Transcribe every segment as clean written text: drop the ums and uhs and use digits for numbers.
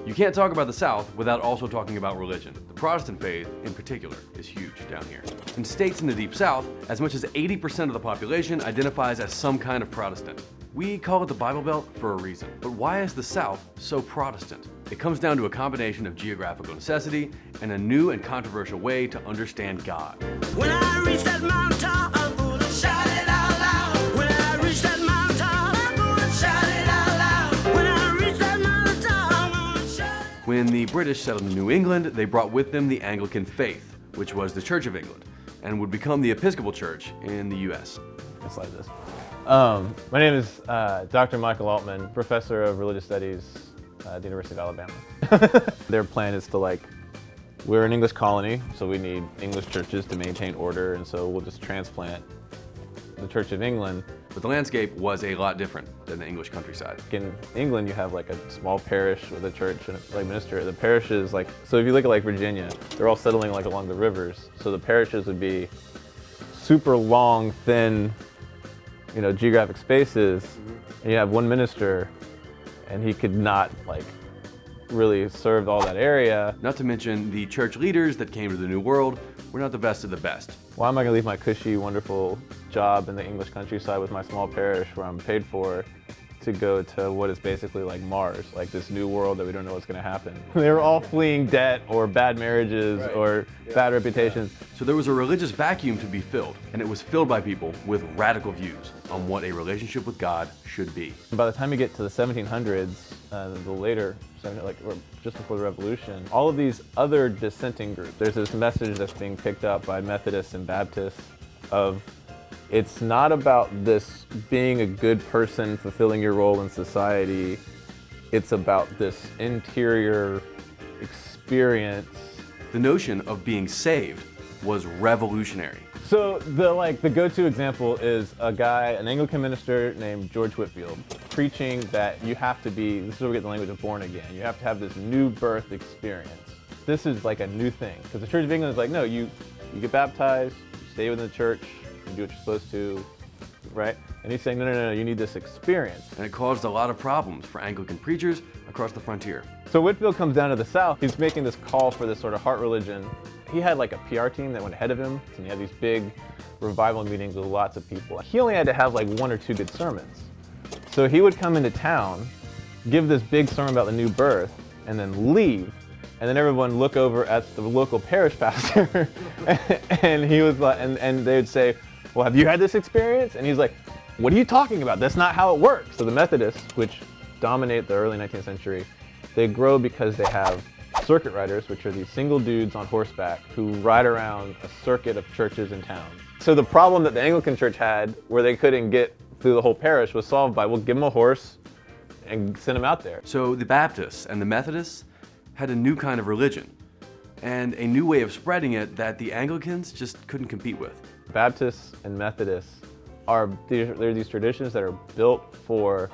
You can't talk about the South without also talking about religion. The Protestant faith, in particular, is huge down here. In states in the Deep South, as much as 80% of the population identifies as some kind of Protestant. We call it the Bible Belt for a reason. But why is the South so Protestant? It comes down to a combination of geographical necessity and a new and controversial way to understand God. When I reach that mountaintop, I'm gonna shout it out loud. When I reach that mountaintop, I'm gonna shout it out loud. When I reach that mountaintop, I'm gonna shout it. When the British settled in New England, they brought with them the Anglican faith, which was the Church of England, and would become the Episcopal Church in the U.S. It's like this. My name is Dr. Michael Altman, professor of religious studies at the University of Alabama. Their plan is to we're an English colony, so we need English churches to maintain order, and so we'll just transplant the Church of England. But the landscape was a lot different than the English countryside. In England, you have a small parish with a church and minister. The parishes, so if you look at Virginia, they're all settling along the rivers. So the parishes would be super long, thin, geographic spaces, and you have one minister, and he could not really serve all that area. Not to mention the church leaders that came to the New World were not the best of the best. Why am I going to leave my cushy, wonderful job in the English countryside with my small parish where I'm paid for to go to what is basically like Mars, this new world that we don't know what's going to happen? They were all fleeing debt or bad marriages or bad reputations. So there was a religious vacuum to be filled, and it was filled by people with radical views on what a relationship with God should be. By the time you get to the 1700s, the later, just before the Revolution, all of these other dissenting groups, there's this message that's being picked up by Methodists and Baptists of it's not about this being a good person, fulfilling your role in society. It's about this interior experience. The notion of being saved was revolutionary. So the go-to example is an Anglican minister named George Whitefield, preaching that you have to be, this is where we get the language of born again, you have to have this new birth experience. This is a new thing, because the Church of England is no, you get baptized, you stay within the church, you do what you're supposed to, right? And he's saying, no, you need this experience. And it caused a lot of problems for Anglican preachers across the frontier. So Whitefield comes down to the South, he's making this call for this sort of heart religion. He had a PR team that went ahead of him, and he had these big revival meetings with lots of people. He only had to have one or two good sermons. So he would come into town, give this big sermon about the new birth, and then leave. And then everyone look over at the local parish pastor, and he was and they would say, well, have you had this experience? And he's like, what are you talking about? That's not how it works. So the Methodists, which dominate the early 19th century, they grow because they have circuit riders, which are these single dudes on horseback who ride around a circuit of churches and towns. So the problem that the Anglican Church had, where they couldn't get through the whole parish, was solved by, well, give them a horse and send them out there. So the Baptists and the Methodists had a new kind of religion and a new way of spreading it that the Anglicans just couldn't compete with. Baptists and Methodists they're these traditions that are built for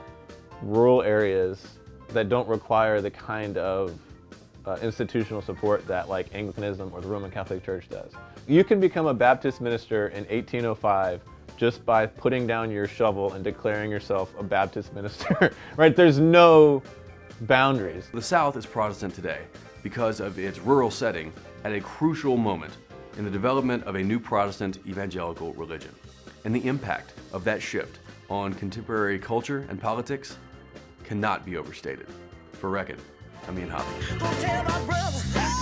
rural areas that don't require the kind of institutional support that Anglicanism or the Roman Catholic Church does. You can become a Baptist minister in 1805 just by putting down your shovel and declaring yourself a Baptist minister, right? There's no boundaries. The South is Protestant today because of its rural setting at a crucial moment in the development of a new Protestant evangelical religion. And the impact of that shift on contemporary culture and politics cannot be overstated. For Reckon, I'm Ian Hoppy. Gonna tell my brother.